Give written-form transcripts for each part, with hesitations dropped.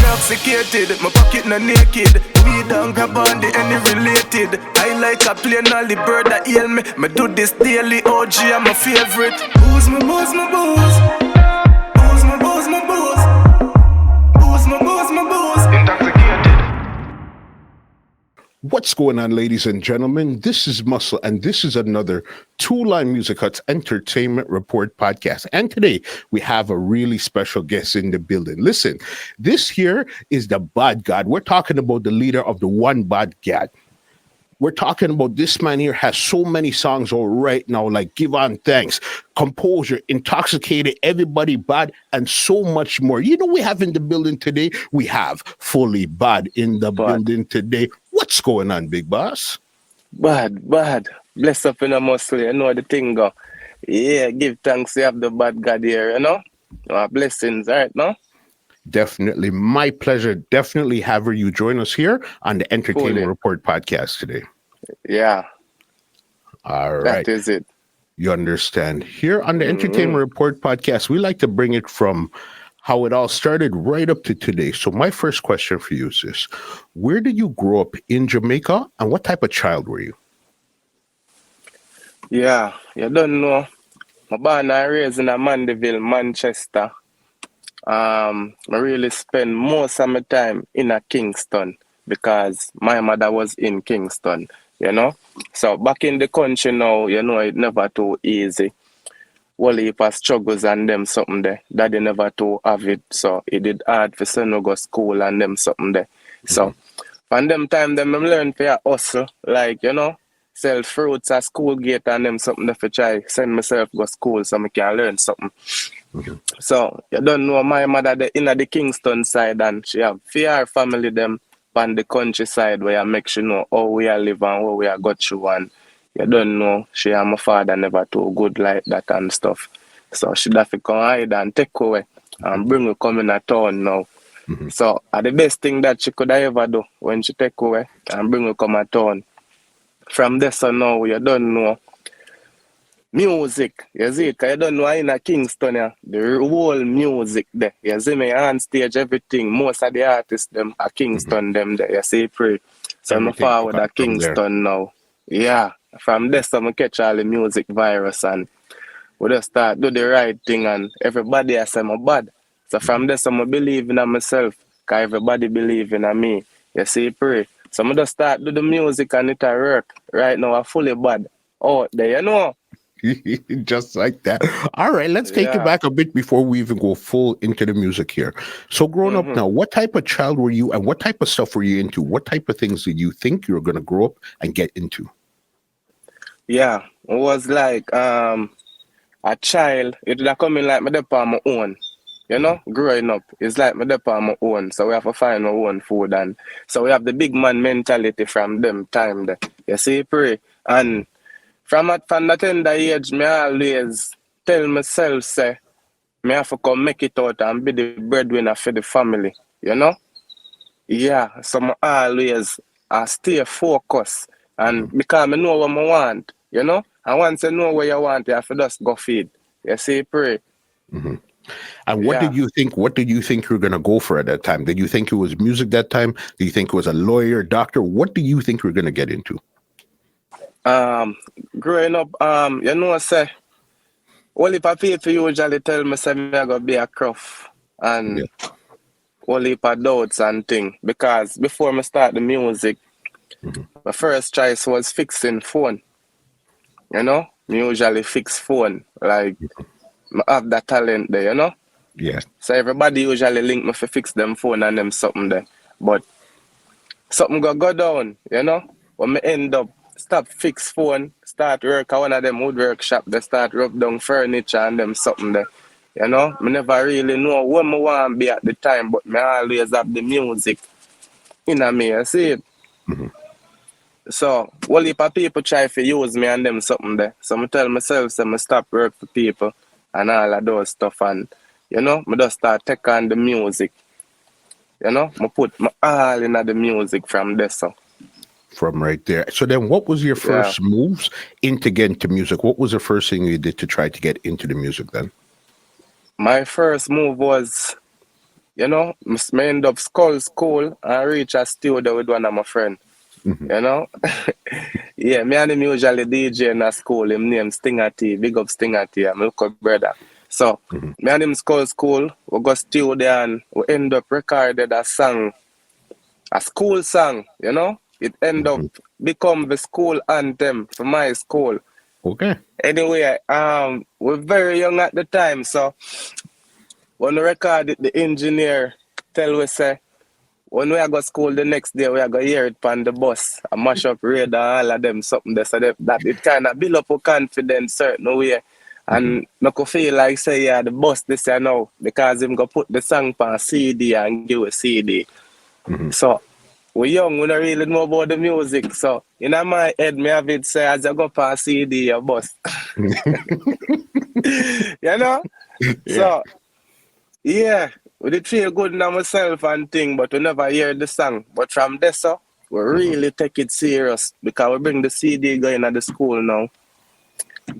intoxicated. My pocket not naked. We don't grab on the any related. I like a plane all the bird that hail me. Me do this daily, OG, I'm my favorite. Booze my booze, my booze. Booze my booze, my booze. Booze my booze, my booze. Intoxicated. What's going on, ladies and gentlemen? This is Muscle, and this is another Two Line Music Hut's Entertainment Report podcast. And today, we have a really special guest in the building. Listen, this here is the Bad God. We're talking about the leader of the One Bad God. We're talking about this man here has so many songs all right now, like Give On Thanks, Composure, Intoxicated, Everybody Bad, and so much more. You know, we have in the building today, we have Fully Bad in the building today. What's going on, big boss? Bad. Bless up in a muscle, you know the thing go. Yeah, give thanks, you have the Bad God here, you know? Blessings, right now? Definitely. My pleasure. Definitely having you join us here on the Entertainment Report podcast today. Yeah. All right. That is it. You understand. Here on the Entertainment Report podcast, we like to bring it from how it all started right up to today. So my first question for you is this. Where did you grow up in Jamaica, and what type of child were you? Yeah, you don't know. I'm born and raised in Mandeville, Manchester. I really spend most of my time in a Kingston because my mother was in Kingston, you know. So back in the country now, you know, it never too easy. Whole heap of struggles and them something there. Daddy never too have it, so it did hard for son to go school and them something there. So from them time, them I learn to hustle, like, you know, sell fruits at school gate and them something there for try send myself go school so I can learn something. So you don't know my mother in the Kingston side, and she have fear family them on the countryside where I make sure know how we are live and how we are got through, and you don't know she and my father never too good like that and stuff. So she have to come hide and take away and bring her come in a town now. So the best thing that she could ever do when she take away and bring her come a town. From this on now, you don't know music, you see, because you don't know in a Kingston, yeah, the whole music there. You see me on stage, everything, most of the artists them are Kingston them there, you see, pray. So I'm forward at Kingston now. Yeah, from this I catch all the music virus and we just start do the right thing and everybody has say I'm bad. So from this I believe in myself, because everybody believe in me. You see, pray. So I just start do the music and it work. Right now I'm fully bad. Oh, there you know. Just like that. All right, let's take it back a bit before we even go full into the music here. So growing up now, what type of child were you and what type of stuff were you into? What type of things did you think you were going to grow up and get into? Yeah, it was like a child. It was coming like me dep on my own. You know, growing up, it's like me dep on my own. So we have to find our own food. And so we have the big man mentality from them time there. You see, pray. And from that tender age, me always tell myself, say, me have to come make it out and be the breadwinner for the family, you know? Yeah, so I always stay focused. And because I know what I want, you know? And once you know what you want, you have to just go feed. You see, pray. And what did you think you were going to go for at that time? Did you think it was music that time? Did you think it was a lawyer, doctor? What do you think you were going to get into? Growing up, you know, say, all if I people usually tell me, say, I'm going to be a cruff and all if I doubts and thing. Because before I start the music, my first choice was fixing phone. You know, me usually fix phone. Like, I have that talent there, you know? Yeah. So everybody usually link me for fix them phone and them something there. But something go down, you know? When me end up stop fix phone, start work at one of them woodwork shop, they start rub down furniture and them something there. You know, me never really know what I want to be at the time, but me always have the music in me, you see it? So, all heap of people try to use me and them something there. So I tell myself, so I stop work for people and all of those stuff and, you know, I just start take on the music. You know, I put my all in the music from there, so. From right there. So then what was your first moves into getting to music? What was the first thing you did to try to get into the music then? My first move was, you know, I end up school and reach a studio with one of my friends. Mhm. You know? Yeah, me and him usually DJ in a school. Him name Stinger T. Big up Stinger T. I'm a local brother. So, Mhm. me and him school. We go studio and we end up recorded a song, a school song, you know? It end up Mhm. become the school anthem for my school. Okay. Anyway, we're very young at the time, so when we record it, the engineer tell us say, when we go to school the next day, we are going to hear it on the bus. I mash up radar, all of them, something there. So that it kind of build up our confidence certain way. And not go feel like, say, yeah, the bus this year now, because him go put the song on CD and give a CD. Mhm. So, we young, we don't really know about the music. So, in my head, me have it say, as I go on CD, a bus. You know? Yeah. So, yeah, we did feel good in myself and thing, but we never hear the song. But from there, so, we really take it serious because we bring the CD going at the school now.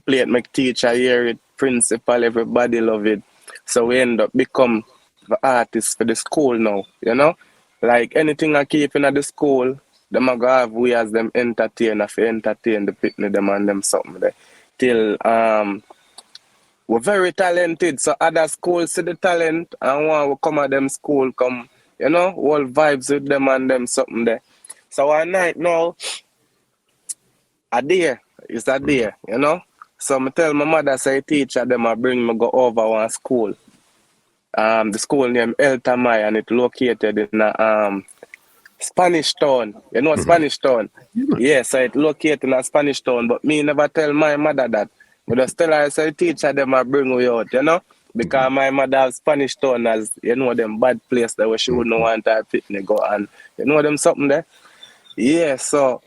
Play it, make teacher hear it, principal, everybody love it. So we end up become the artists for the school now, you know? Like anything I keep in at the school, them a go have we as them entertain, if entertain the picnic them and them something there. Till we're very talented, so other schools see the talent and want to come at them school, come, you know, all vibes with them and them something there. So one night now, a day is a day, you know. So I tell my mother, say teacher them I bring me go over one school. The school named El Tamay and it located in a Spanish Town. You know Spanish Town? Yeah, so it located in a Spanish Town, but me never tell my mother that. But just tell her, say, teacher, them I bring we out, you know? Because my mother have Spanish Town as, you know, them bad place there where she wouldn't want her picnic go and, you know them something there? Yeah, so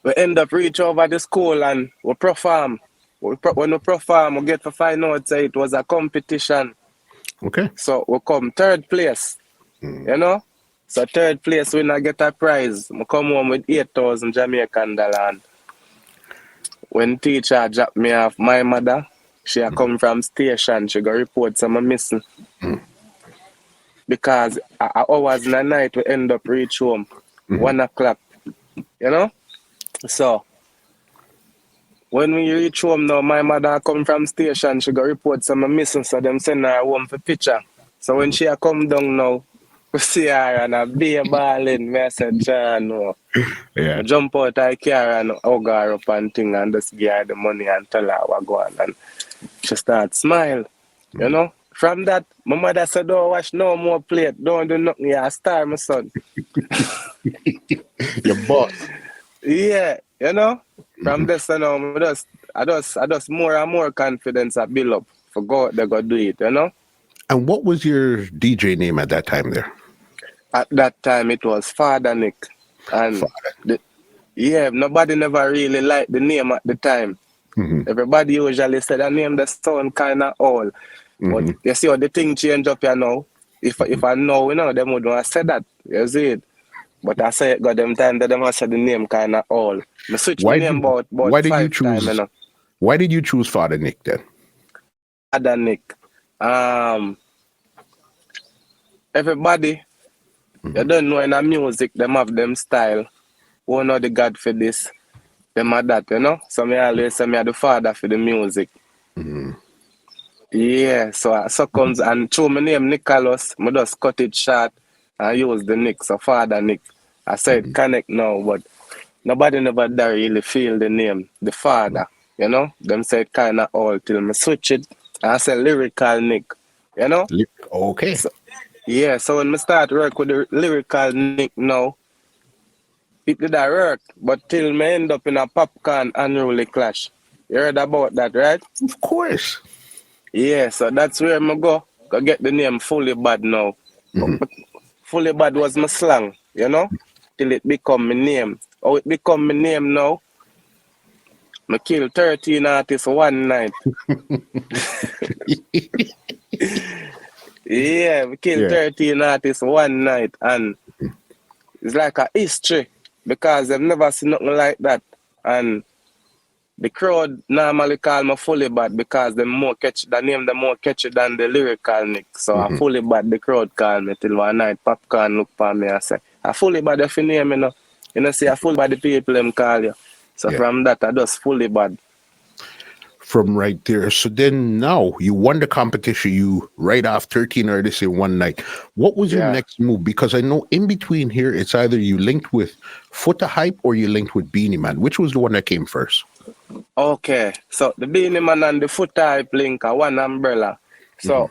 we end up reach over the school and we perform. When we perform, we get to find out say it was a competition. Okay. So we come third place, you know? So third place, we not get a prize. I come home with 8,000 Jamaican dollars. When teacher dropped me off, my mother, she a come from station, she go report some missing. Because hours in the night, we end up reach home, 1 o'clock, you know? So, when we reach home now, my mother come from station, she go report some missing, so them send her home for picture. So when she a come down now, we see her and a be balling, me I said, John, no. Yeah. I jump out of the car and hug her up and thing and just give her the money and tell her what go on. And she start smile, you know. From that, my mother said, don't watch no more plate, don't do nothing, you're a star, my son. Your boss. Yeah, you know. From this, you know, I just more and more confidence I build up for God they go do it, you know. And what was your DJ name at that time there? At that time it was Father Nick. And yeah, nobody never really liked the name at the time. Everybody usually said the name that sound kinda old. But you see how the thing change up here now. If I know, you know, them would have said that. You see it. But I say it got them time that them said the name kinda old. I switch my name about why did you 5 times, you know. Why did you choose Father Nick then? Father Nick. Everybody, you don't know in a music, them have them style. Who know the God for this? Them are that, you know? So me always say me are the father for the music. Yeah, so comes and through my name Nicholas, I just cut it short and use the Nick, so Father Nick. I said connect now, but nobody never there really feel the name, the father, you know? Them say it kinda old till me switch it and I say lyrical Nick, you know? Okay. So, yeah, so when I start work with the lyrical Nick now, it did a work, but till me end up in a Popcaan Unruly clash. You heard about that, right? Of course. Yeah, so that's where I go get the name Fully Bad now. But Fully Bad was my slang, you know? Till it become my name. Oh, it become my name now. I kill 13 artists one night. Yeah, we killed 13 artists one night, and it's like a history because they've never seen nothing like that. And the crowd normally call me fully bad because the name them more catchy than the lyrical Nick. So I fully bad the crowd call me till one night Popcaan look for me and say, I fully bad if you name me no. You know see I fully bad the people them call you. So from that I just fully bad. From right there. So then now you won the competition. You write off 13 artists in one night. What was your next move? Because I know in between here, it's either you linked with Foota Hype or you linked with Beenie Man. Which was the one that came first? Okay. So the Beenie Man and the Foota Hype link are one umbrella. So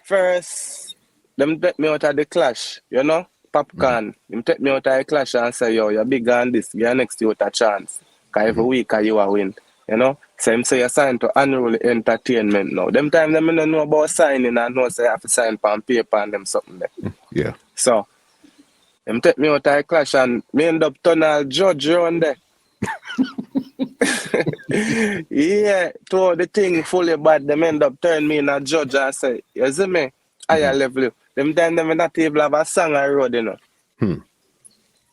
first, them take me out of the clash, you know? Popcaan. Them take me out of the clash and say, yo, you're bigger than this. Get next you with a chance. Because every week you a win. You know? So him say you sign to Unruly Entertainment now. Them time them don't know about signing and know say you have to sign on paper and them something there. Yeah. So them take me out of the clash and me end up turn all judge around there. Yeah, to the thing fully bad, them end up turn me in a judge and say, you see me, higher level. Them time them not able have a song I wrote, you know.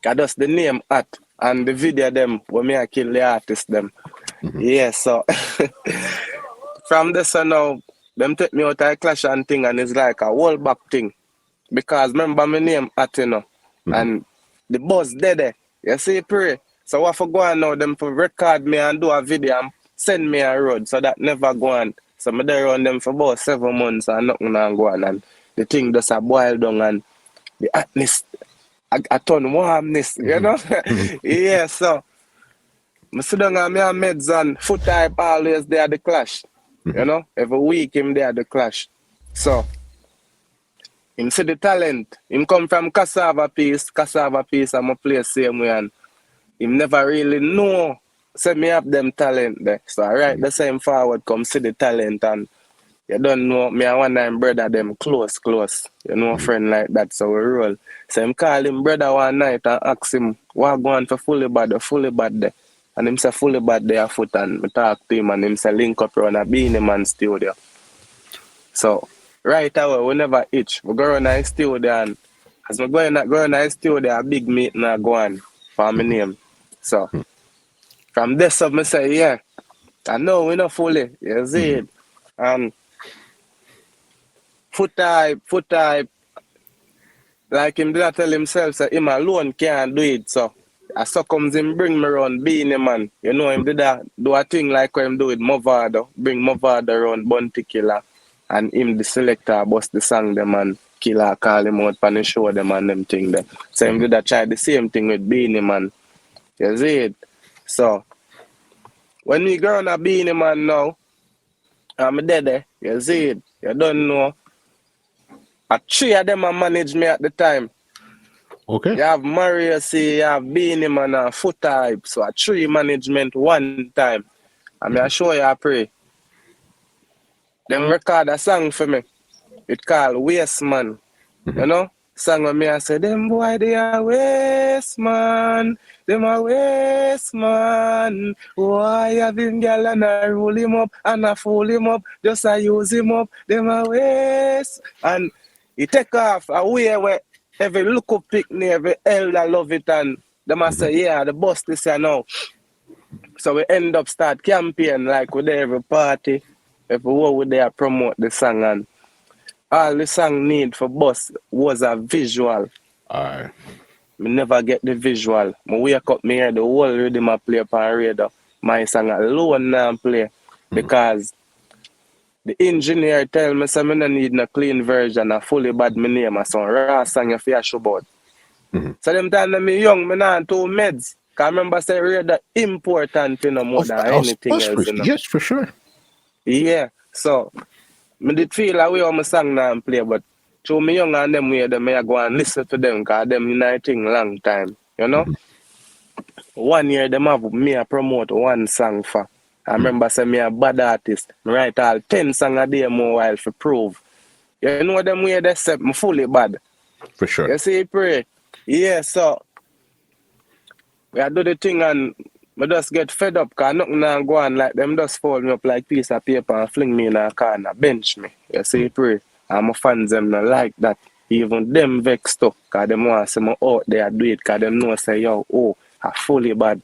Cause that's the name at and the video them when me I kill the artist them. Yeah, so from this now, them take me out of the clash and thing and it's like a whole back thing. Because remember my name at you know. And the boss dead. You see pray. So what for go on now, them for record me and do a video and send me a road. So that never go on. So me there on them for about 7 months and nothing and go on. And the thing just a boil down and the hotness, I turn warmness, you know? Yeah, so I sit down and me and Meds and Foota Hype always there at the clash. You know? Every week him there at the clash. So him see the talent. Him come from Cassava Piece I'm a play same way and him never really know say me have them talent there. So I write the same forward come see the talent and you don't know me and one time brother them close. You know a friend like that so we roll. So him call him brother one night and ask him what go on for fully bad there. And him say fully bad there foot and me talk to him and him say link up around a Beenie Man studio. So right away we never itch. We go around the studio and as we go in the studio a big meeting and go on for my name. So from this up I say yeah. I know we not fully, you see it. And Foota Hype, like him did tell himself that him alone can't do it. So as so comes him bring me around Beenie Man. You know him did do a thing like what him do with Movado. Bring Movado around Bounty Killer. And him the selector bust the song them and Killer call him out and show them and them thing there. So him did try the same thing with Beenie Man. You see it? So when we go on a Beenie Man now, I'm dead there. You see it? You don't know. A 3 of them manage me at the time. Okay. You have Mario C, you have Beenie Man and Foota Hype. So a 3 management one time. And I show you I pray. Them record a song for me. It called Waste Man. You know? Song with me I say, them boy they are waste man. Them a waste man. Why have him girl and I roll him up and I fool him up. Just I use him up. Them a waste. And he take off away where every look up pick me, every elder love it and them I say, yeah, the boss this year now. So we end up start campaign like with every party. Everywhere we there promote the song and all the song need for bus was a visual. Alright. Me never get the visual. I wake up me hear the whole rhythm I play upon radio. My song alone now play. Because the engineer tell me say me no need no clean version, a fully bad me name, a some raw song you feel show about. So them time when me young, me nah too meds. Cause I remember say radio important you know more than anything else. You know? Yes, for sure. Yeah. So I did feel away on my song now and play, but through me young and them way, them I go and listen to them because them uniting long time, you know? 1 year them have me a promote one song for. I remember say me a bad artist. I write all 10 songs a day more while for prove. You know them way they say me fully bad. For sure. You see pray. Yeah, so we do the thing and I just get fed up because nothing now go on like them just fold me up like piece of paper and fling me in a corner, bench me. You see, pray. And my fans them not like that. Even them vexed up because them want to see me out there do it because them know say, yo, oh, I fully bad.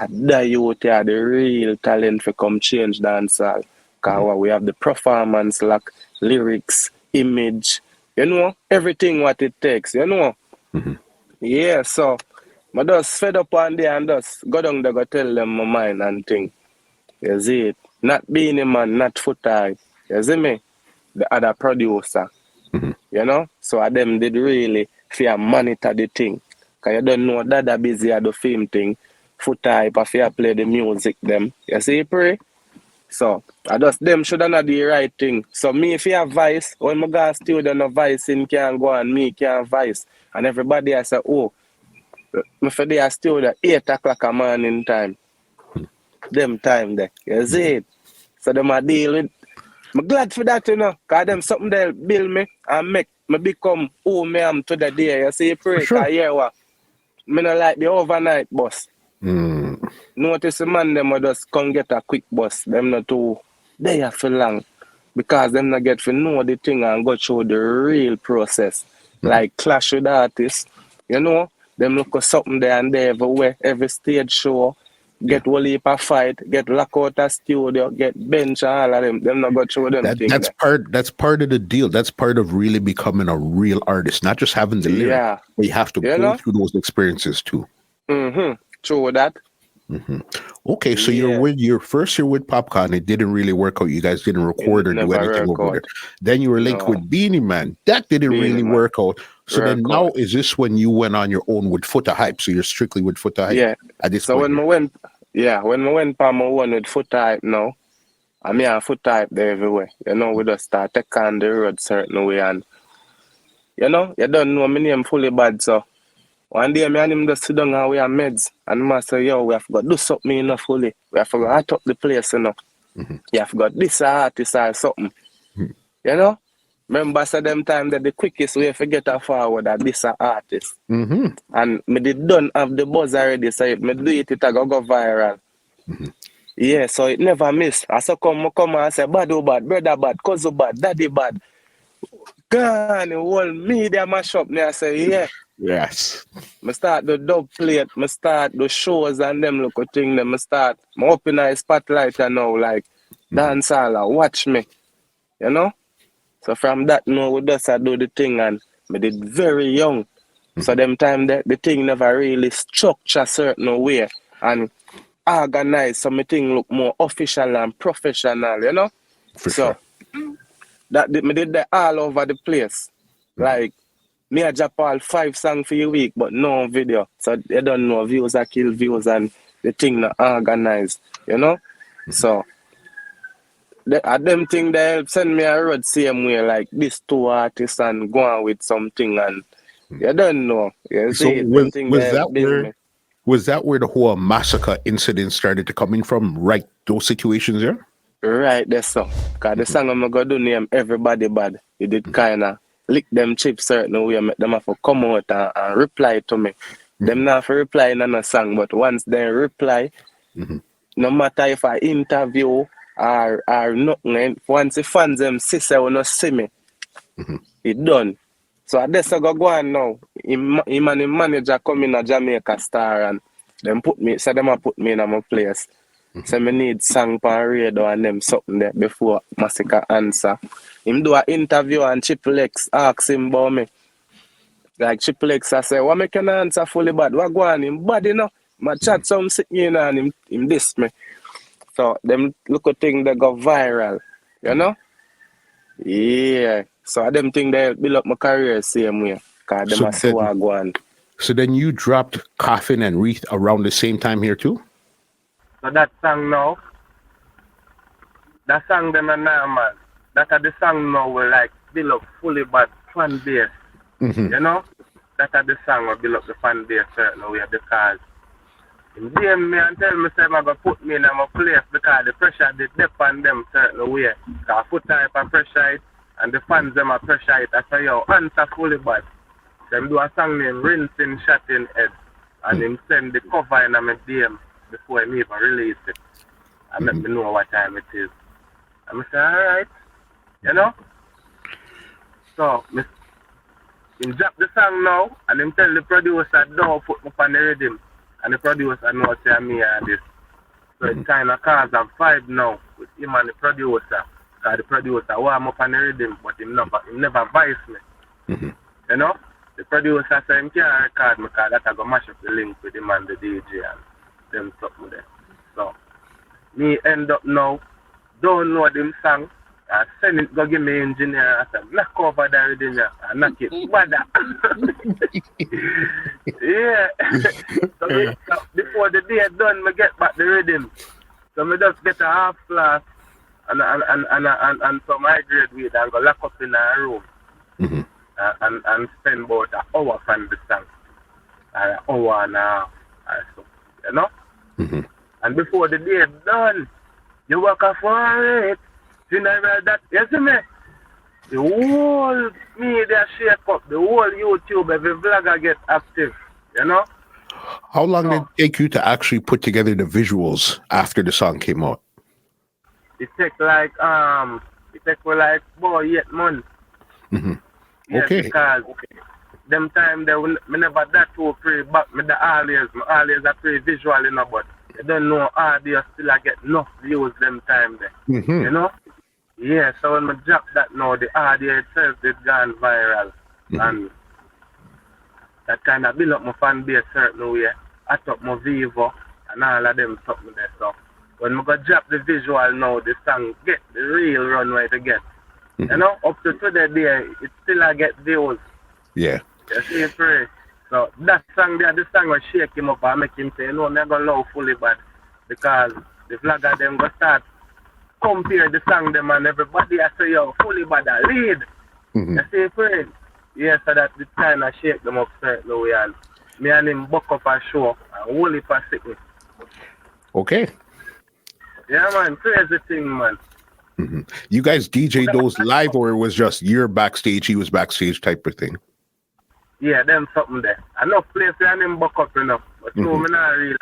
the youth are the real talent for come change dancehall. Because we have the performance, like lyrics, image, you know, everything what it takes, you know. Yeah, so I just fed up one day and just go down there go tell them my mind and thing. You see it? Not Beenie Man, not Foota Hype. You see me? The other producer. You know? So them did really fear monitor the thing. Because you don't know that busy at the film thing. Foota Hype, if you play the music them. You see pray? So I just them should not do the right thing. So me if you have voice, when my guy studio no voice in can go and me can't voice. And everybody I say, oh, me for they are studio 8 o'clock a morning time. Them time there. You see it? So them a deal with. I'm glad for that, you know, because them something they'll build me and make me become who me am to the day. You see, pray, sure. because here what? Me not like the overnight bus. Notice the man them will just come get a quick bus. Them not too there for long. Because them not get to know the thing and go through the real process. Like clash with artists. You know, them look for something there and there everywhere, every stage show. Get whole heap of fight, get lock out a studio, get bench and all of them. Them not go through them things. That's part of the deal. That's part of really becoming a real artist, not just having the lyric. But you have to go through those experiences too. True that. Okay, so you're with your first year with Popcaan, it didn't really work out. You guys didn't record or do anything over there. Then you were linked with Beenie Man. That didn't really work out. So then now is this when you went on your own with Foota Hype? So you're strictly with Foota Hype? Yeah. At this so point. when I went for my one with Foota Hype now, I mean Foota Hype there everywhere. You know, we just start take on the road certain way and you know, you don't know my name fully bad, so one day me and him just sit down and we have meds and I say, yo, we have got to do something enough fully. We have to hot up the place, you know. You have got this artist or something. You know? Remember so them time that the quickest way to get a forward that this artist. And me did done have the buzz already, so if me do it, it go viral. Yeah, so it never miss. I so come and say, bad oh bad, brother bad, cousin bad, daddy bad. Gone, the whole media mash up. I say, yeah. Yes. I start the dub plate, I start the shows and them look at thing, them I open a spotlight and now like dancehall, watch me. You know? So from that now we just do the thing and I did very young. So them time the thing never really structure certain way and organized, so my thing look more official and professional, you know? For sure. That me did that all over the place. Like me a drop all 5 songs for a week, but no video. So you don't know views are kill views and the thing not organized, you know? So them thing they help send me a road same way like this 2 artists and go on with something and you don't know. You see, was that where the whole Masicka incident started to come in from? Right, those situations there? Right there, so. Because the song I'm going to do name Everybody Bad. It did kind of lick them chips certain way, make them have to come out and reply to me. Them not have to reply in a song, but once they reply, no matter if I interview or nothing, once the fans them sister will not see me, it done. So I just go on now. Him and him manager come in a Jamaica Star and them put me in my place. So me need song on radio and them something there before Masicka answer. Him do an interview and Triple X ask him about me. Like Triple X I say, what make an answer fully bad? What go on? Him bad, you know? My chat some sitting and him diss me. So them look at thing that go viral. You know? Yeah. So them thing they build up my career same way. Cause them so go on. So then you dropped Coffin and Wreath around the same time here too? So that song now, that song them are normal. That are the song now will like build up fully bad fan base. You know? That are the song will build up the fan base certain way because him DM me and tell me say I'm gonna put me in my place because the pressure did dip on them certain way. Cause Foota Hype and pressure it and the fans them are pressure it. I say yo, answer fully bad. Them do a song named Rinsing Shot in Head and him send the cover in my DM before I even release it. And let me know what time it is. And I say, alright. You know? So, him drop the song now, and him tell the producer, don't put me on the rhythm. And the producer knows me and this. So it kind of cause a vibe now with him and the producer. Because the producer warm up on the rhythm, but he never vice me. Mm-hmm. You know? The producer said he can't record me because that I go mash up the link with him and the DJ and them something there. So, me end up now, download him song, and send it, go give me engineer, and say, knock over the rhythm, and knock it, bada. Yeah. So before the day done, I get back the rhythm. So I just get a half glass and some high grade weed and go lock up in a room. Mm-hmm. And spend about an hour from the song. An hour and a half or so. You know? Mm-hmm. And before the day done, you work for it. You know that, you see me? The whole media shake up, the whole YouTube, every vlogger get active, you know? How long did it take you to actually put together the visuals after the song came out? It take like about 8 months. Mm-hmm. Yeah, Okay. Because them time they me never that too pray back me the always I pray visual, you know, but you don't know audio still I get enough views them time there. Mm-hmm. You know? Yeah, so when I drop that now, the audio itself is gone viral. Mm-hmm. And that kind of build up my fan base certain way. I took my Vivo and all of them something there. So when I go drop the visual now, the song get the real runway to get. Mm-hmm. You know, up to today there, it still I get views. Yeah. You see, pray. So that song there, the song will shake him up and make him say, no, I'm not going to love fully bad. Because the vlogger them go start compare the song them and everybody I say, yo, fully bad a lead. Mm-hmm. You see, pray. Yeah, so that it kind of shake them up certain way. And me and him buck up a show and hold it for sickness. Okay. Yeah, man, crazy thing, man. Mm-hmm. You guys DJ those live, or it was just you're backstage, he was backstage type of thing? Yeah, them something there. Enough place and him buck up enough. But so me not really.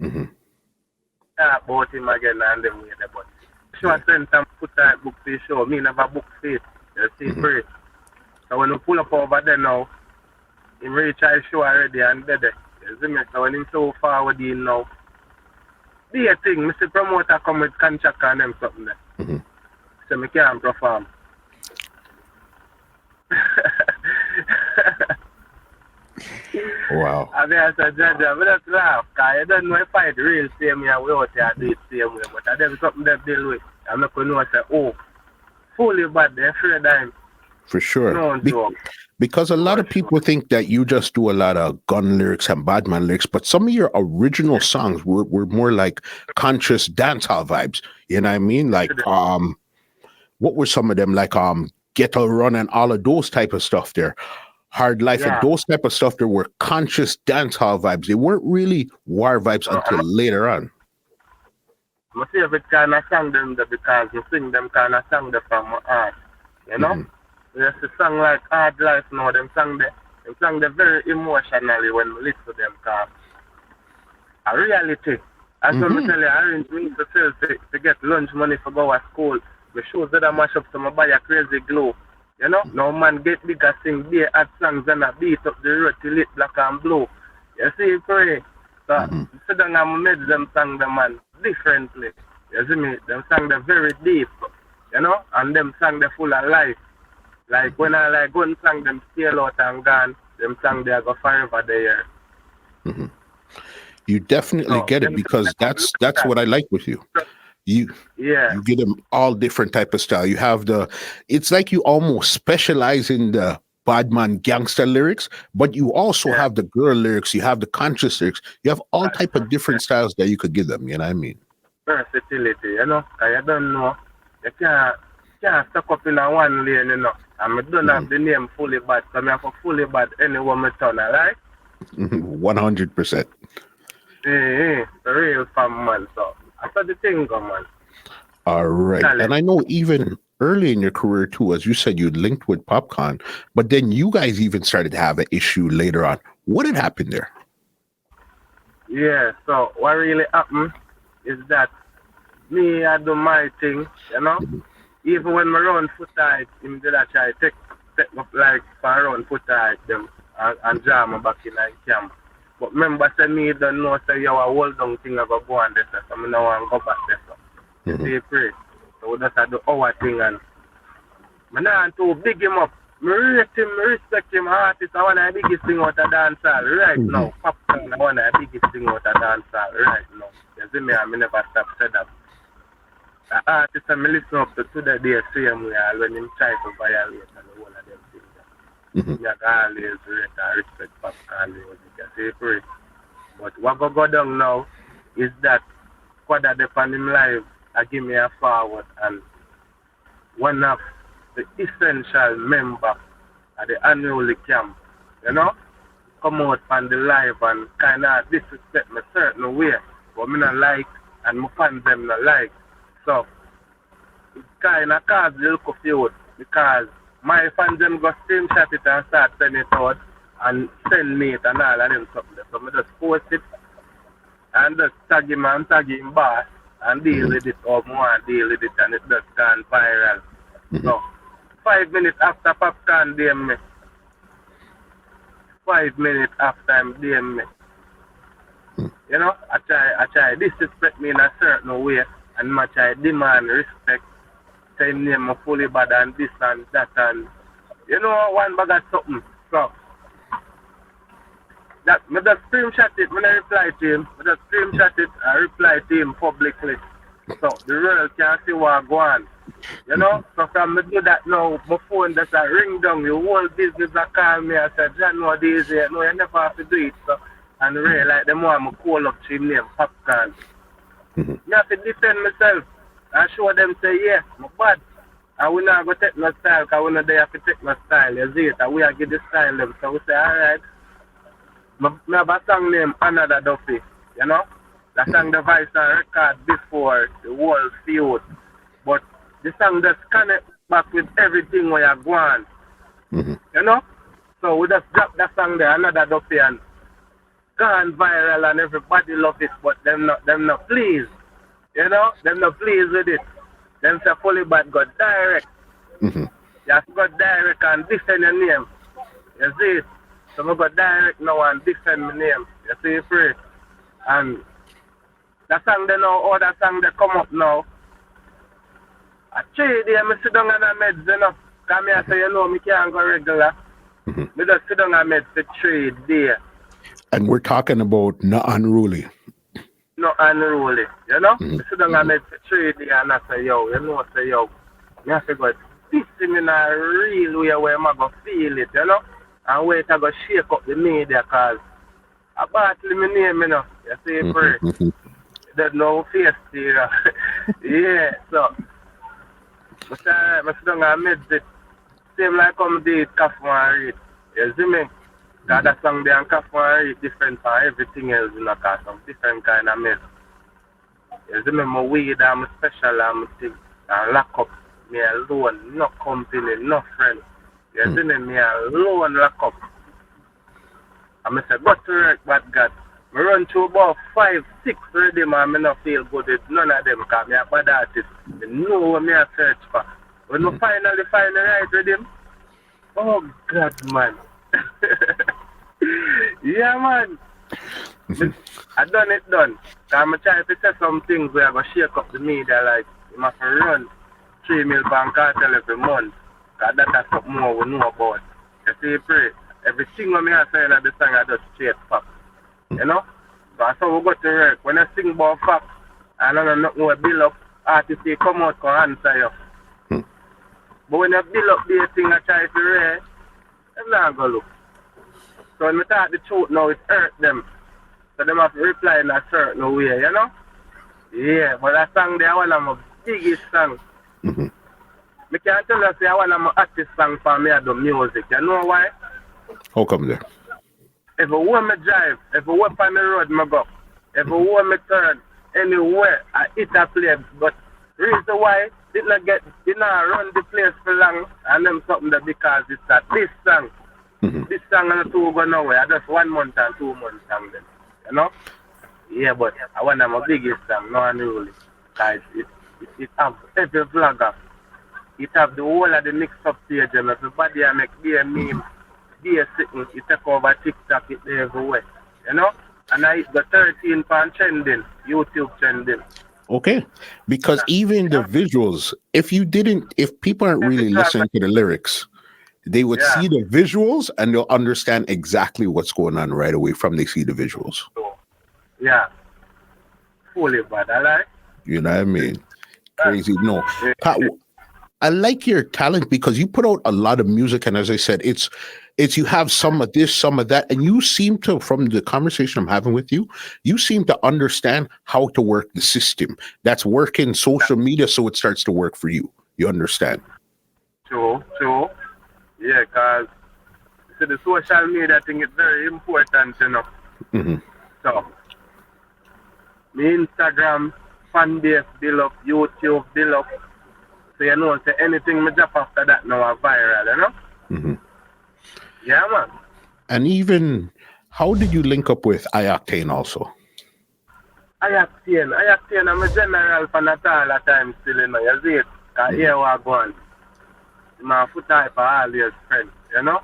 Mm-hmm. Talk about him again and them way there. But show I sent some Foota Hype book for show. Me never book faith. You see, pray. So when we pull up over there now, him reach our show already and there. You see me? So when him so forward in now, be a thing. Mr. Promoter come with contract and them something there. Mm-hmm. So me can't perform. Wow. I mean, as a judge, I just laugh. Because I don't know if I the real same way we out here do it same way. But I them something that deal with. I'm not going to know I say, oh, fully bad, they're afraid I'm. For sure. No joke. Because a lot of people think that you just do a lot of gun lyrics and badman lyrics, but some of your original songs were more like conscious dancehall vibes. You know what I mean? Like, what were some of them? Like, Ghetto Run and all of those type of stuff there. Hard Life and those type of stuff there were conscious dancehall vibes. They weren't really war vibes until later on. My favorite kind of song them there because I sing them kind of song there from my heart. You know? Mm-hmm. There's a song like Hard Life now, them song there very emotionally when we listen to them because a reality. As I tell you, I arrange me to sell to get lunch money for go to school. The shows that I mash up, so I buy a crazy glow. You know? No man get bigger sing beer at songs and I beat up the road till it black and blue. You see, pray. So sit down and made them song the man differently. You see me? Them song they very deep. You know? And them song they full of life. Like when I like one song them scale out and gone, them song they go forever there. Mm-hmm. You definitely get it because that's what I like with you. You get them all different type of style. You have it's like you almost specialize in the badman gangster lyrics, but you also have the girl lyrics, you have the conscious lyrics, you have all type of different styles that you could give them, you know what I mean? Versatility, you know, I don't know. You can't stuck up in a one lane, you know. And I don't have the name fully bad, so I have a fully bad anyone me turn, alright? 100%. The real fam man, so that's the thing, man. All right. And I know even early in your career too, as you said, you linked with Popcaan, but then you guys even started to have an issue later on. What had happened there? Yeah, so what really happened is that me, I do my thing, you know? Even when I run Foota Hype, him did I try to take up like for run Foota Hype, them and jam back in the camp. But remember, say me don't know, say you a hold down thing I go on there, so I don't want to go back there. So. You see, pray. So we just do our thing and I not to big him up. I rate him, I respect him, artist. I want the biggest thing out of dancehall right now. Popcaan, I want the biggest thing out of dancehall right now. You see me, I never stop say that. The artist I listen up to today, they same way when him try to violate and the whole of them things. I always rate and respect Popcaan music. You see, pray. But what go down now is that Quad at on him live, I give me a forward and one of the essential member of the Unruly camp, you know, come out on the live and kind of disrespect me certain way, but me not like and my fans them not like. So it kind of cause a little feud because my fans them go screenshot it and start sending it out and send me it and all of them something. So I just post it and just tag him and tag him boss and deal with it or more deal with it and it just gone viral. So 5 minutes after Popcaan DM me. 5 minutes after him DM me. You know, I try disrespect me in a certain way and I try demand respect. Say name me fully bad and this and that and you know one bag of something. So that I just screenshot it when I reply to him. I just screenshot it and reply to him publicly. So the world can see what go on. You know, so from me do that now, my phone just a ring down, your whole business a call me and say, John, no, this here, no, you never have to do it. So, and really, like them want me call up to him name, Popcaan. You have to defend myself and show them, say, yeah, I'm bad. And we not go take no style, because we not there to take no style, you see it, and we are give the style them. So we say, alright, I have a song named Another Duffy, you know? The song the voice and record before the whole feud. But the song just connect back with everything where you're going. You know? So we just drop that song there, Another Duffy, and gone viral and everybody love it, but them not pleased. You know? Them not pleased with it. Them say fully bad go direct. You have to go direct and defend your name. You see it? So I go direct now and defend my name. You see it free? And that song they know, all that song they come up now. I three days, I sit down and I meds, you know. Because I say, you know, I can't go regular. I just sit down and meds for 3 days. And we're talking about not Unruly. Not Unruly, you know. I sit down and meds for 3 days and I say, yo, you know, I say, yo. I say, God, this thing in a real way where I'm going to feel it, you know. And wait, I go shake up the media because I battle my name, you know. You see, free. There's no face here. Yeah, so. I sit down and meds it. Same like I'm doing Kafu and Reed. You see me? Because that song there and Kafu and Reed different from everything else, you know, because some different kind of meds. You see me? My weed, I'm special, I'm thing. And lock up. Me alone, no company, no friend. You see me alone lock up. And I say, go to work, bad God. I run through about 5, 6 already, man. I don't feel good with none of them because I'm a bad artist. I know what I search for. When I finally find the right rhythm, oh God, man. Yeah, man. I done it done. I'm trying to say some things where I'm going to shake up the media, like, you must run 3 mil bank cartel every month. Because that's something more we know about. You see, pray. Everything when I say in the song, I just straight facts. You know? So that's how we go to work. When I sing about facts, and I don't know what build up, artists say, come out, can answer you. But when you build up the thing I try to read, I'm not going to look. So when we talk the truth now, it hurt them. So they have to reply in a certain way, you know? Yeah, but that song there, one of my biggest songs. I can't tell you, say, one of my artist songs for me, I do music. You know why? How come there? Everywhere I drive, everywhere on the road I go, everywhere I turn, anywhere I hit a place. But the reason why did not run the place for long and them something that because it's that this song. This song and the two go nowhere. Just 1 month and 2 months song then. You know? Yeah, but I want my biggest song, no Unruly. Because it have every vlogger. It have the whole of the mix up page and everybody I make their meme. basic, it take over TikTok, it everywhere, you know? And I got 13 pound trending, YouTube trending. Okay, because even the visuals, if people aren't really listening to the lyrics, they would see the visuals and they'll understand exactly what's going on right away from they see the visuals. Yeah. Fully bad, I like. You know what I mean? Crazy. No. Pat, I like your talent because you put out a lot of music, and as I said, it's you have some of this, some of that, and you seem to, from the conversation I'm having with you, you seem to understand how to work the system that's working social media, so it starts to work for you. You understand? True. Yeah, because the social media thing is very important, you know. Mm-hmm. So, my Instagram fan base build up, YouTube build up. So you know, say anything me drop after that now are viral, you know? Mm-hmm. Yeah, man. And even, how did you link up with I-Octane also? I-Octane, I'm a general fan at all the time still, you know, you see it? Because here we are going. My Foota Hype are always friends, you know?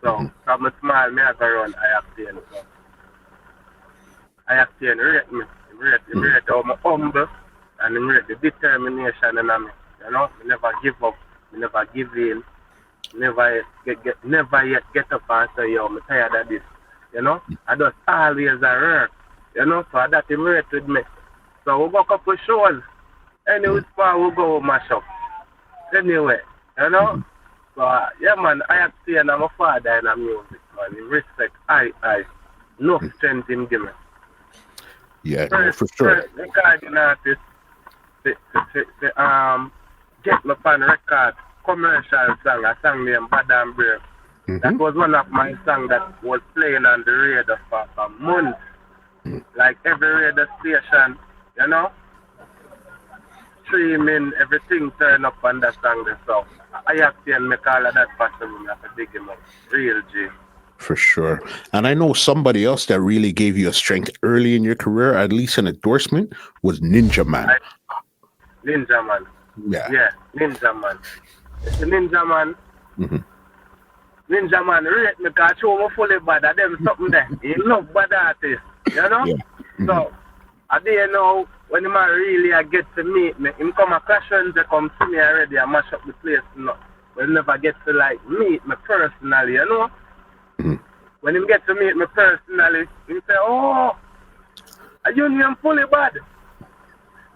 So, from a small, me I go around I-Octane. So. I-Octane rate me. He rate how I'm humble, and he rate the determination in me. You know, I never give up, I never give in, never yet get up and say, yo, I'm tired of this. You know, I just always work. You know, so that he rate with me. So we go a couple shows. Anyway, we go mash up. Anyway, you know. So yeah, man, I-Octane, I'm a father in the music, man. In respect, I no strength him give me. Yeah, no, for sure. Recording artist, get me on record, commercial song, a song named Bad and Brave. That was one of my songs that was playing on the radio for months. Like every radio station, you know, streaming, everything turn up on that song. So I have to make all of that possible. I have to dig him up. Real G. For sure. And I know somebody else that really gave you a strength early in your career, at least an endorsement, was Ninja Man. Ninja Man. Yeah, Ninja Man. The Ninja Man. Ninja Man rate me because show me fully bad at them something there. He love bad artists, you know? Yeah. So, I didn't know when him really get to meet me, him come a questions, they come to me already, I mash up the place, you know? But he never get to like meet me personally, you know? When him get to meet me personally, he say, oh, are you fully bad?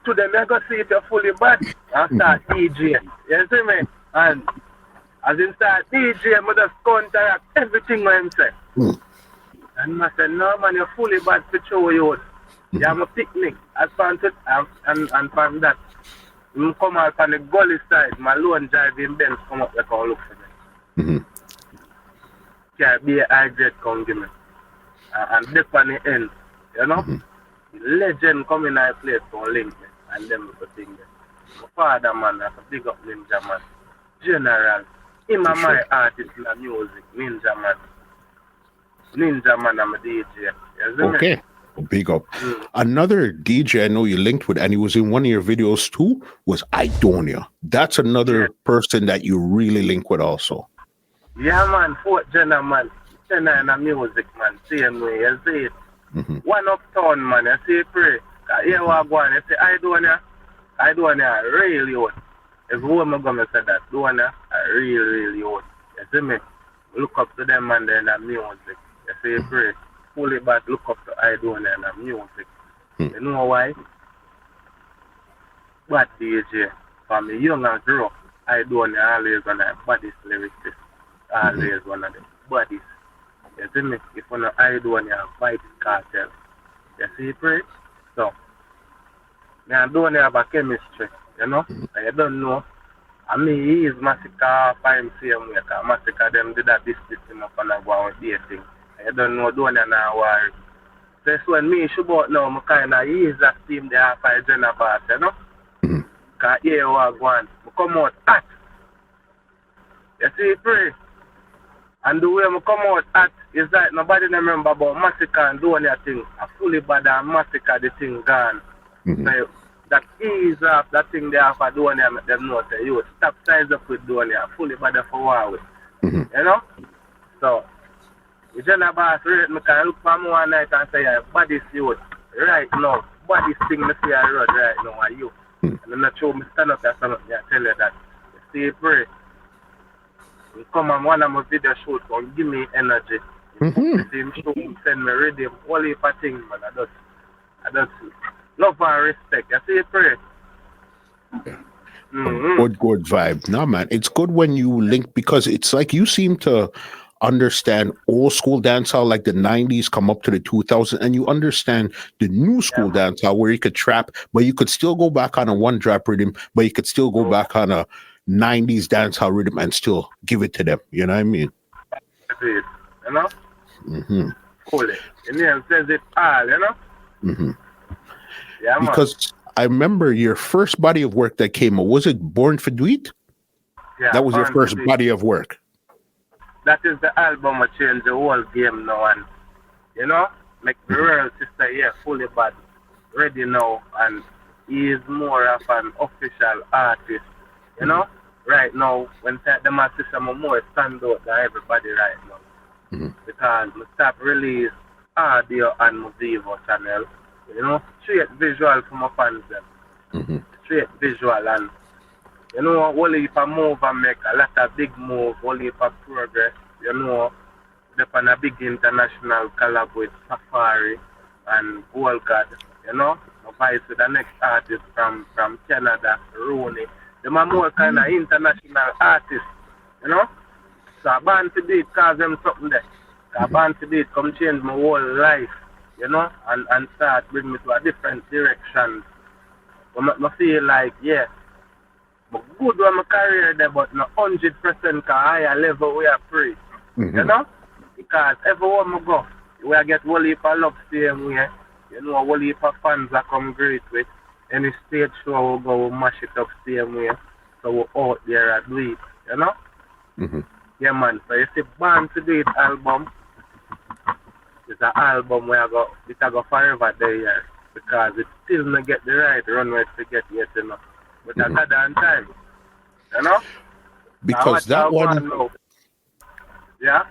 To them, I go see if you're fully bad. I start DJing. You see me? And as him start DJing, I just counteract everything what him say. And I said, no man, you're fully bad to show you. You have a picnic. I found it, and from that, him come out on the gully side, my lone driving Benz come up like all look for me. Can be a high grade come give me. And dip on the end, you know? The legend come in our place for link me. And them little things. My father, man, that's a big up Ninja Man. General. Him and my artist in the music, Ninja Man. Ninja Man, I'm a DJ. Okay. Big up. Another DJ I know you linked with, and he was in one of your videos too, was Aidonia. That's another person that you really link with also. Yeah, man. Fourth Jenna, man. Jenna in the music, man. Same way. You see it. One uptown, man. You see it, pray. Here we go on. You see Aidonia really old. If who am I going to say that? Aidonia really old. You see me? Look up to them, man, in the music. You see it, pray. Fully bad, look up to Aidonia in the music. You know why? But DJ, from the young and grow up, Aidonia always one of the baddest lyricists. Always one of the baddest. You see me? If you know Aidonia, fight cartel. You see it, pray? So, I don't have a chemistry, you know? I don't know. I mean, he is Masicka for him same way, because Masicka them did that this system up and go on dating. I don't know, don't now worry. So it's when me should out now, I kind of ease that team there for a general boss, you know? Because here we go on. I come out hot. You see, pray. And the way I come out hot is like nobody remember about Masicka and doing that thing. I fully bad and Masicka, the thing gone. So that ease up, that thing they have for Aidonia, make them know that you stop size up with Aidonia, fully bad for Huawei. You know? So The general boss rate me can look for me one night and say, yeah, body suit right now. Body thing me see I road right now are you. And I'm not sure me stand up there something I tell you that. Stay pray. You come on one of my video shoot and give me energy. Him show him send me rhythm, all heap of things, man. I just love and respect. You see pray. Good vibe. No, man, it's good when you link because it's like you seem to understand old school dancehall like the 90s come up to the 2000s, and you understand the new school dancehall where you could trap, but you could still go back on a one drop rhythm, but you could still go back on a 90s dancehall rhythm and still give it to them. You know what I mean? You know? Cool. And then says it all, you know? Yeah, because I remember your first body of work that came out, was it Born Fi Dweet? Yeah, that was your first body of work. That is the album that changed the whole game now, and you know, like the real sister here, fully bad, ready now, and he is more of an official artist, you know. Right now, when the Masicka, I'm more stand out than everybody right now, because I start release audio and my Vivo channel, you know, straight visual for my fans them, straight visual, and you know, only if I move and make a lot of big move, only if I progress, you know, on a big international collab with Safari and Gold God, you know, vice with the next artist from Canada, Rooney. They are more kind of international artists, you know. So I Born Fi Dweet cause them something there. Born Fi Dweet come change my whole life, you know, and start bring me to a different direction. I feel like, yeah, but good on my career there, but not 100% higher level we are free. You know? Because everywhere I go, we get a whole heap of love same way. You know, a whole heap of fans that come great with. Any stage show we go, we mash it up same way. So we're out there at do it, you know? Yeah, man. So you see, Born Fi Dweet album is an album where I go forever there, because it still not get the right runway to get yet, you know. But I got that time, you know? Because that one, yeah,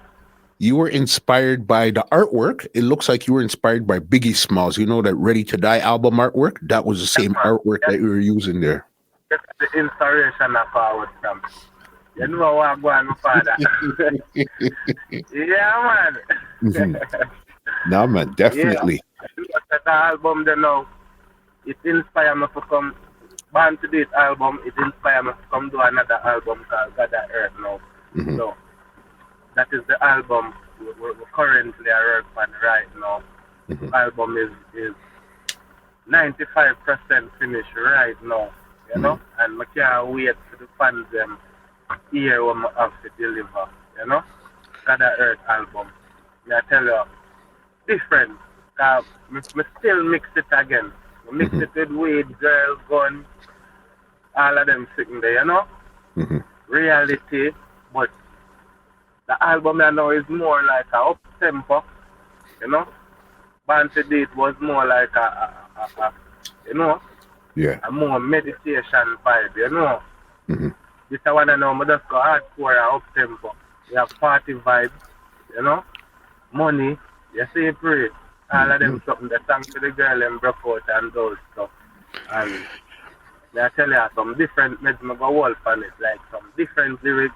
you were inspired by the artwork. It looks like you were inspired by Biggie Smalls. You know, that Ready to Die album artwork? That was the same artwork that you were using there. That's the inspiration of our from. You know what I'm going, father. Yeah, man. No, man, definitely. Yeah. The album, you know, it inspired me to come. Born Fi Dweet album, it inspired me to come do another album called Gad A Earth now. So that is the album we're currently working on right now. The album is 95% finished right now, you know, and I can't wait for the fans them hear what I have to deliver, you know. Gad A Earth album. I tell you, different. I still mix it again. I mix it with weed, girls, gun, all of them sitting there, you know. Reality, but the album I know is more like a up tempo, you know. Born Fi Dweet was more like a you know, a more meditation vibe, you know. This I wanna know, I just go hardcore and up tempo. We have party vibe, you know. Money, you see pray. All of them something the thanks to the girl and broke out and those stuff. And I tell you some different meds I go wolf on it, like some different lyrics,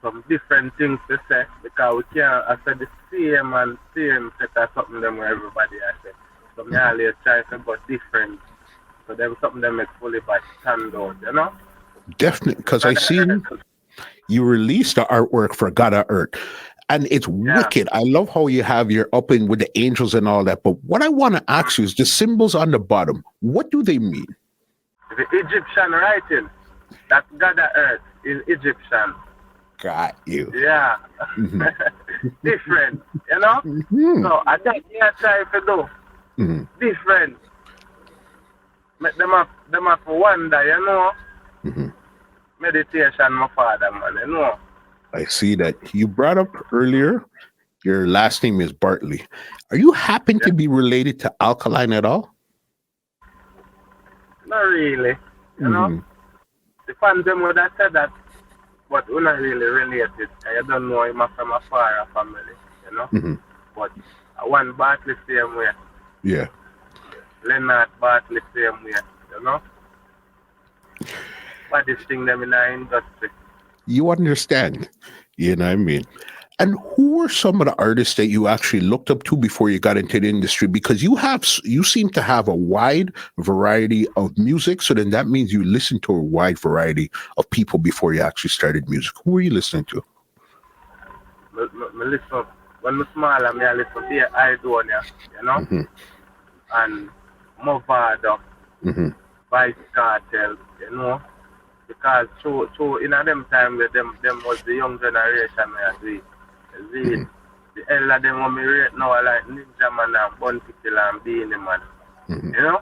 some different things to say, because we can't say the same set of something them where everybody has said. So I always try to go different. So them something them make fully by stand out, you know? Definitely, because I seen you released the artwork for Gad A Earth, and it's wicked. I love how you have your up in with the angels and all that. But what I want to ask you is the symbols on the bottom. What do they mean? The Egyptian writing. That Gad A Earth is Egyptian. Got you. Yeah. Different, you know? So I think I try to do different. Make them have to wonder, you know? Meditation, my father, man, you know? I see that. You brought up earlier, your last name is Bartley. Are you happen to be related to Alkaline at all? Not really, you know? The fans them would have said that, but we're not really related. I don't know him from a far family, you know? but one Bartley same way. Yeah. Leonard Bartley same way, you know? But this thing them in our industry. You understand, you know what I mean? And who were some of the artists that you actually looked up to before you got into the industry? Because you seem to have a wide variety of music, so then that means you listen to a wide variety of people before you actually started music. Who were you listening to? Me listen, when I small, I listen to Aidonia, you know? Mm-hmm. And Movado, Mm-hmm. Vice Cartel, you know? Because so in a them time where them was the young generation I see. Mm-hmm. The elder them when me rate now like Ninja Man and Born Fi Dweet and Beenie Man. Mm-hmm. You know?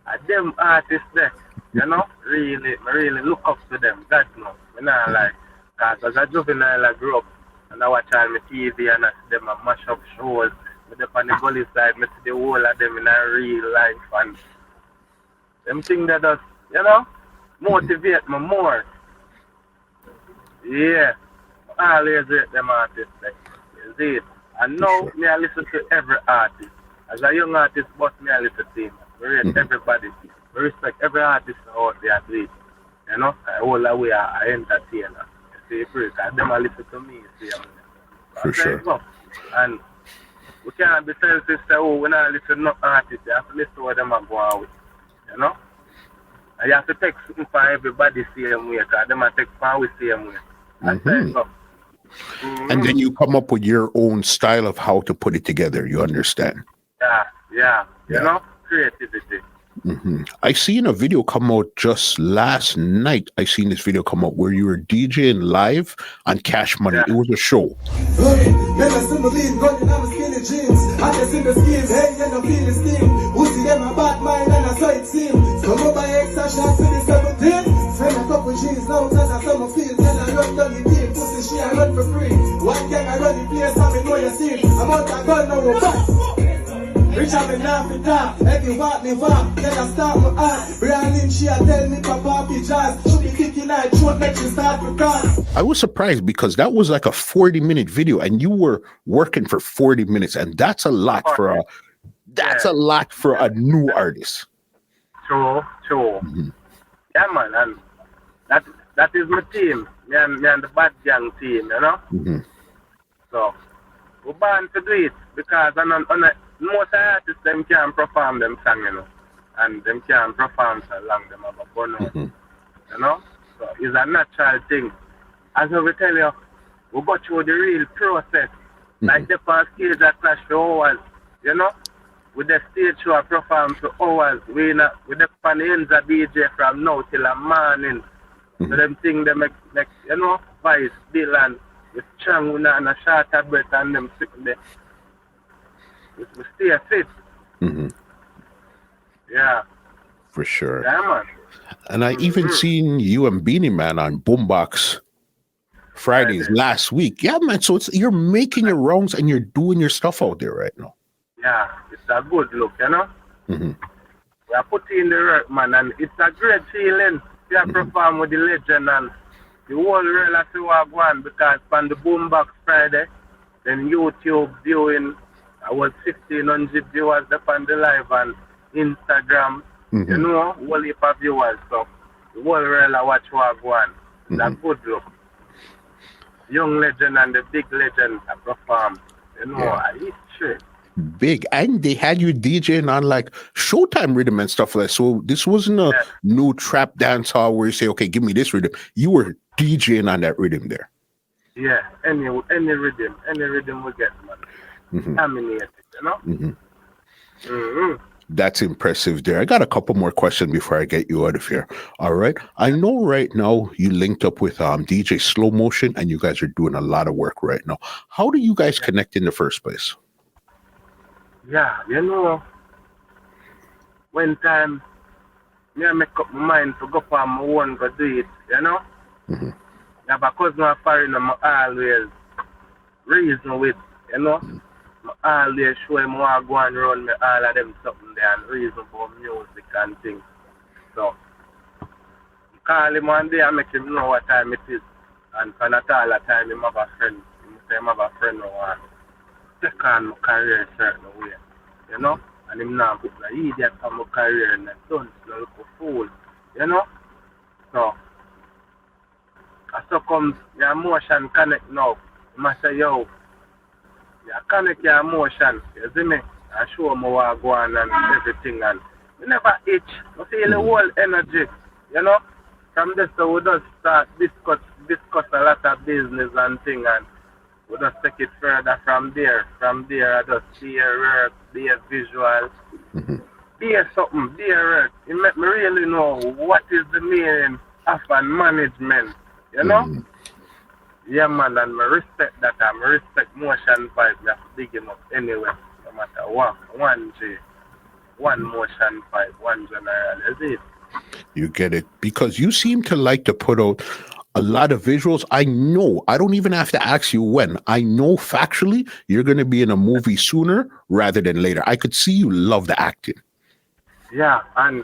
And them artists there, you know, I really look up to them. God knows. Me not like, cause as a juvenile I grew up and I watch all my TV and I see them a mash up shows. Me up on the gully side, me see the whole of them in a real life and them things that does, you know, motivate me more. Yeah. I always rate them artists like, you see it. And now me I listen to every artist. As a young artist, but me I listen to him. I rate everybody. I respect every artist out there do it. You know, all the way I entertainer. You see, because them I listen to me, you see. For sure. And we can't be selfish say, oh, we not listen to no artists. You have to listen to what them are going with. You know? And you have to take something for everybody same way, because them are take for we same way. Mm-hmm. And then you come up with your own style of how to put it together. You understand? Yeah. You know, creativity. Mm-hmm. I seen a video come out just last night. I seen this video come out where you were DJing live on Cash Money. It was a show. I was surprised because that was like a 40-minute video and you were working for 40 minutes, and that's a lot for a new artist. True. Mm-hmm. Yeah, man, and that is my team. Me and the Bad Gang team, you know? Mm-hmm. So we're born to do it because most artists them can't perform them song, you know, and them can't perform so long them have a bono, you know. So it's a natural thing. As I will tell you, we go through the real process. Like the past stage that clash for hours, you know. With the stage show I perform for hours, we the on the ends of DJ from now till the morning. So them thing they make you know, voice, bill and with strong and a shorter breath and them sitting there. We stay fit. Mm-hmm. Yeah. For sure. Yeah, man. And I even seen you and Beenie Man on Boombox Fridays last week. Yeah, man. So you're making your rounds and you're doing your stuff out there right now. Yeah, it's a good look, you know. Mm-hmm. We are putting in the work, man, and it's a great feeling to perform with the legend and the whole world has to walk one because on the Boombox Friday, then YouTube viewing, I was 1,500 viewers up on the live and Instagram, you know, whole heap of viewers. So the whole world I watch walk one. It's a good look. Young legend and the big legend I perform, you know, it's true. Big, and they had you DJing on like Showtime rhythm and stuff like that. So this wasn't a new trap dance hall where you say, okay, give me this rhythm. You were DJing on that rhythm there. Yeah, any rhythm we get, man. Dominate, you know? That's impressive there. I got a couple more questions before I get you out of here. All right. I know right now you linked up with DJ Slow Motion and you guys are doing a lot of work right now. How do you guys connect in the first place? Yeah, you know, when time I make up my mind to go for my own, go do it, you know? Yeah, because my foreign, I always reason with, you know? I always show him what I go and run me all of them something there and reason for music and things. So, call him one day and make him know what time it is. And for not all the time, him have a friend. He say him have a friend or one. take on my career a certain way. You know? And him now put the idiot on my career and the don't look a fool. You know? So I so come your emotion connect now. You must say, yo, you connect your emotion, you see me? I show me what I go on and everything and we never itch. We feel the whole energy, you know? From this so we just start discuss a lot of business and thing and we just take it further from there. From there I just be a work, be a visual, be a something, be a work. It make me really know what is the meaning of a management, you know? Yeah man, and I respect that and I respect motion vibe that's big enough anyway. No matter what, one G, one motion vibe, one general, is it? You get it. Because you seem to like to put out a lot of visuals. I know. I don't even have to ask you when. I know factually you're going to be in a movie sooner rather than later. I could see you love the acting. Yeah, and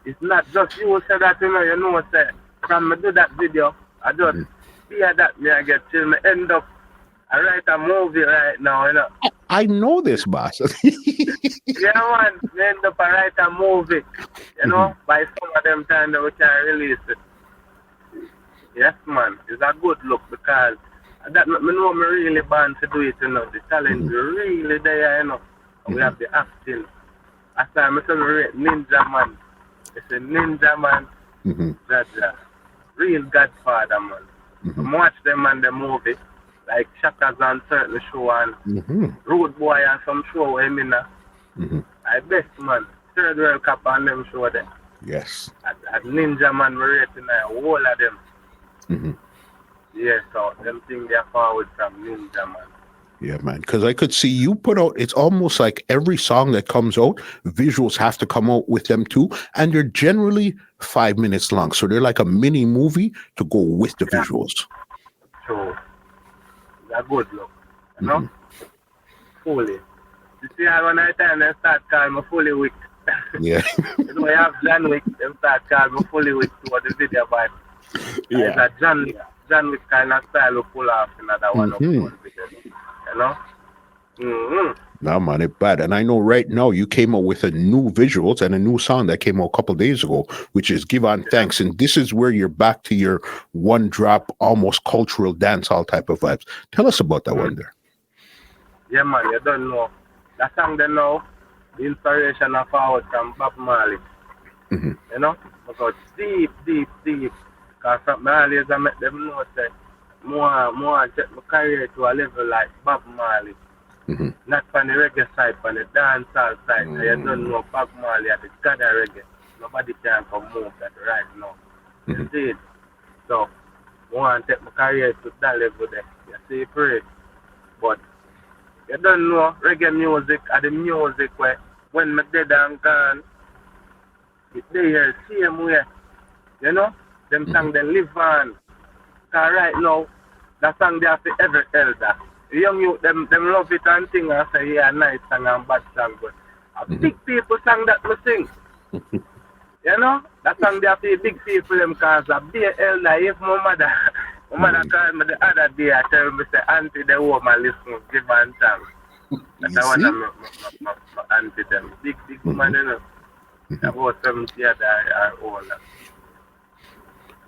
it's not just you say that, you know, say, from me do that video, I just hear that me I get till me end up, I write a movie right now, you know. I know this, boss. Yeah, man, me end up I write a movie, you know, by some of them time that we can release it. Yes, man, it's a good look because that me know me really born to do it, you know. The talent is really there, you know. And we have the acting. As I say, Ninja Man. It's a Ninja Man. Jaja. Real Godfather, man. I watch them on the movie, like Shakas on certain show and Road Boy and some show, I mean, I best, man. Third World Cup on them show them. Yes. At Ninja Man, we're rating a whole of them. Yeah, so them things they are forward from Ninja Man. Yeah, man. Because I could see you put out, it's almost like every song that comes out, visuals have to come out with them too. And they're generally 5 minutes long. So they're like a mini movie to go with the visuals. So, it's a good look. You know? Fully. You see how when I time they start calling me fully wick. Yeah. You know, you have John Wick, they start calling me fully wick toward the video, but it's a John Wick kind of style will pull off another one of the video. You know? No, man, it's bad. And I know right now you came out with a new visuals and a new song that came out a couple days ago, which is Give On Thanks. And this is where you're back to your one drop, almost cultural dancehall type of vibes. Tell us about that one there. Yeah, man, you don't know. That song they know, the inspiration of forward from Bob Marley. You know? Because deep. Because from Marley, I make them know that more take my career to a level like Bob Marley. Not from the reggae side, from the dancehall side. You don't know Bob Marley at the God A Reggae. Nobody can come move that right now. You see it? So, I want to take my career to that level there. You see, pray. But you don't know reggae music are the music where when my dead and gone, they hear same way. You know? Them songs they live on. Because right now, that song they have to every elder. The young youth, them love it and thing and say, yeah, nice song and bad song. But a big people song that me sing. You know? That song they have to big people them because a big elder, if my mother called me the other day, I tell me, say, auntie, the woman listen, give and thanks. That's one of my auntie them. Big woman, you know. About 70 years old.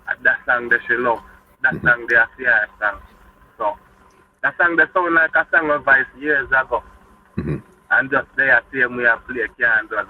And that song that she love. That song they are serious song. So that song that sound like a song of Vice years ago. And just there same way I play candle.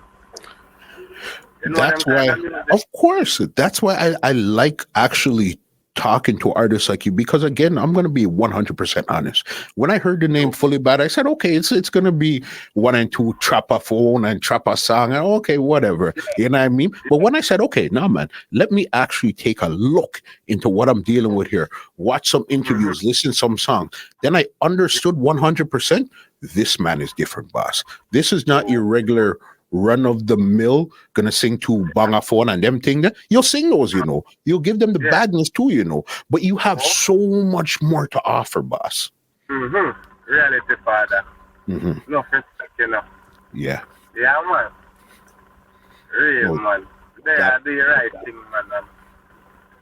You know that's why, of course, that's why I like actually talking to artists like you, because again, I'm going to be 100% honest. When I heard the name Fully Bad, I said, okay, it's going to be 1 and 2 trap a phone and trap a song, and okay, whatever. You know what I mean? But when I said, okay, now man, let me actually take a look into what I'm dealing with here, watch some interviews, listen to some songs, then I understood 100%. This man is different, boss. This is not your regular run of the mill gonna sing to banga phone and them thing. You'll sing those, you know. You'll give them the badness too, you know. But you have so much more to offer, boss. Reality, father. No respect, you know. Yeah, man. Real, man. They are the right thing, man. And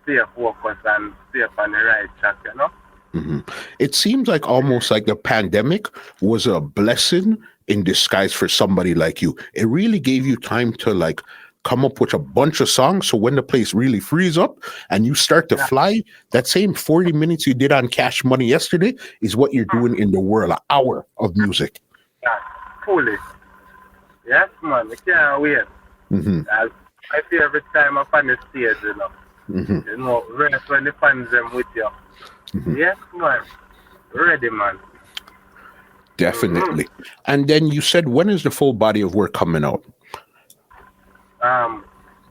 stay focused and stay on the right track, you know. It seems like almost like the pandemic was a blessing in disguise for somebody like you. It really gave you time to like come up with a bunch of songs. So when the place really frees up and you start to fly, that same 40 minutes you did on Cash Money yesterday is what you're doing in the world, an hour of music. Yeah, fully. Yes, man. I can't wait. I feel every time I'm on the stage, you know. You know, rest when the fans them with you. Yes, man. Ready, man. Definitely. And then you said, when is the full body of work coming out?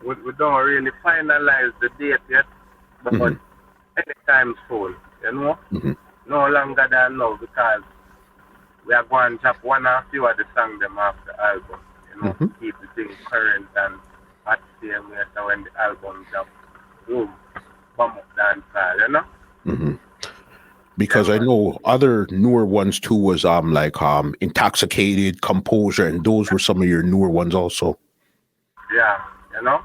We don't really finalize the date yet, but anytime soon, you know. No longer than now, because we are going to drop one or few of the songs them off the album, you know, keep the thing current and at the same way. So when the album drop, boom, bomb up dancehall, you know. Because I know other newer ones too was like Intoxicated, Composure, and those were some of your newer ones also. Yeah, you know?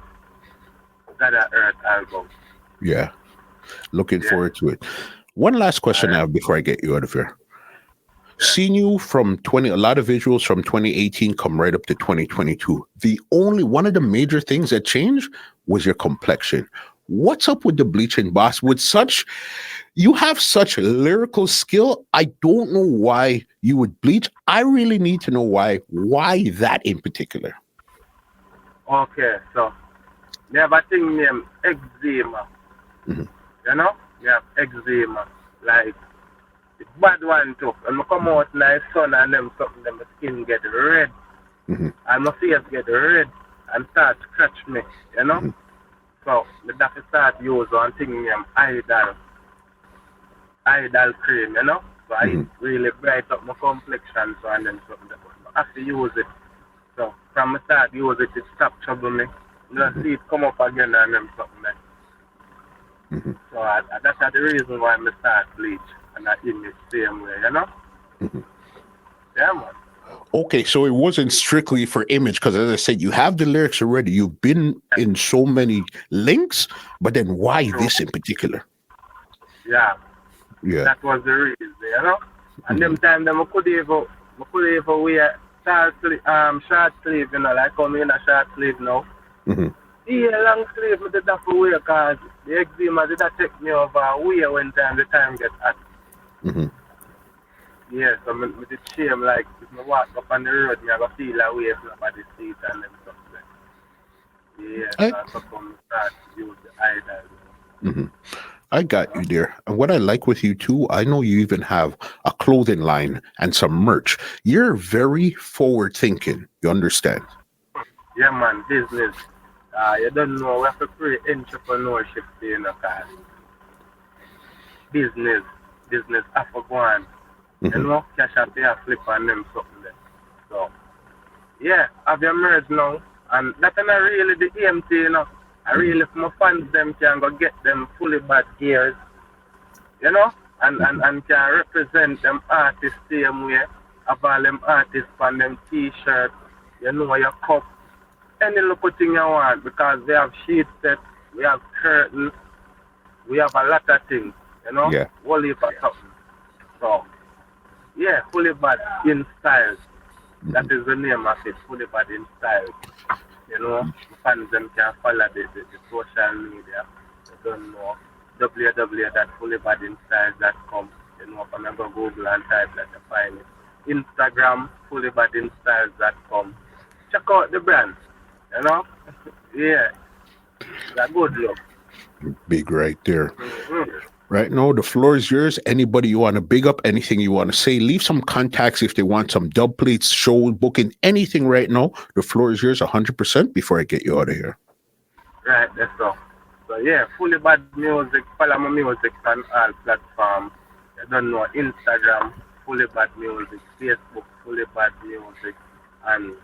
Gad A Earth album. Yeah. Looking forward to it. One last question I have before I get you out of here. Seeing you from a lot of visuals from 2018 come right up to 2022. One of the major things that changed was your complexion. What's up with the bleaching, boss? You have such lyrical skill. I don't know why you would bleach. I really need to know why. Why that in particular? Okay, so we have a thing named eczema. You know? We have eczema. Like, it's bad one too. When I come out in the sun and them something, then my skin get red. And my face get red and start scratch me, you know? So, I have to start using one thing named Idol cream, you know? So I really bright up my complexion, so and then something that I have to use it. So from the start use it stop trouble me. You know, see it come up again and then something like. So that's the reason why I start bleach and I in the same way, you know? Yeah, man. Okay, so it wasn't strictly for image, because as I said, you have the lyrics already. You've been in so many links, but then why this in particular? Yeah. That was the reason, you know? And them time them I could even wear short sleeve, you know, like I'm in a short sleeve now. Yeah, long sleeve I did have to wear because the eczema did that take me over wear when the time gets hot. Yeah, so I did shame, like if I walk up on the road, I go feel a way if nobody see it and them stuff like. Yeah, so I start to use the Idol. I got you there. And what I like with you too, I know you even have a clothing line and some merch. You're very forward thinking. You understand? Yeah, man, business. You don't know, we have to create entrepreneurship there, you know, cause business have to go on. You know, cash out there, flip on them something there. So, yeah, have your merch now. And that's not really the aim to, you know. I really, if my fans them can go get them fully bad gears, you know, and can represent them artists same way, have all them artists on them t-shirts, you know, your cup, any little thing you want, because we have sheet sets, we have curtains, we have a lot of things, you know, whole heap of something. So, yeah, fully bad in style. That is the name of it, fully bad in style. You know, fans them can follow the social media. You don't know, www.fullybadinstyles.com. You know, if I go Google and type that, you find it. Instagram, fullybadinstyles.com. Check out the brand, you know? Yeah, it's a good look. Big right there. Right now, the floor is yours. Anybody you want to big up, anything you want to say, leave some contacts if they want some dub plates, show booking, anything right now. The floor is yours 100% before I get you out of here. Right, that's all. So yeah, Fully Bad Music, follow my music on all platforms. You don't know, Instagram, Fully Bad Music, Facebook, Fully Bad Music, and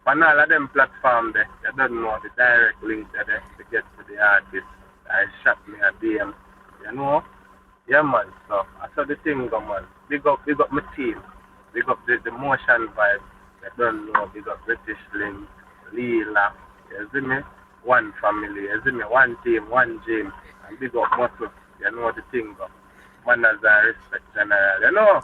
on all of them platforms there, you don't know the direct link there to get to the artist. I shot me a DM. You know? Yeah, man. So, I saw the thing go, man. Big up my team. Big up the motion vibe. You don't know. Big up British Link, Leela. You see me? One family. You see me? One team, one gym. And big up muscle. You know the thing go. manners and respect general, you know.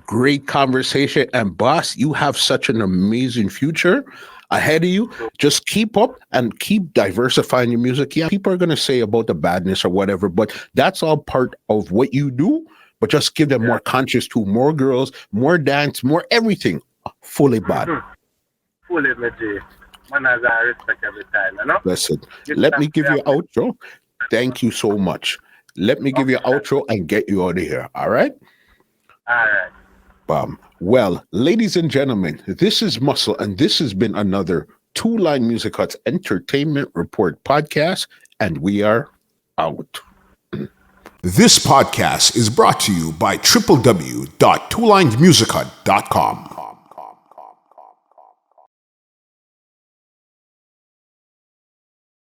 Great conversation. And boss, you have such an amazing future ahead of you. Just keep up and keep diversifying your music. Yeah, people are going to say about the badness or whatever, but that's all part of what you do. But just give them more conscious to more girls, more dance, more everything. Fully bad. Fully, my G. Manners and respect every time, you know. Listen, let me give you an outro. Thank you so much. Let me give you an outro and get you out of here. All right? All right. Well, ladies and gentlemen, this is Muscle, and this has been another Two Line Music Hut's Entertainment Report podcast, and we are out. This podcast is brought to you by www.twolinedmusichut.com.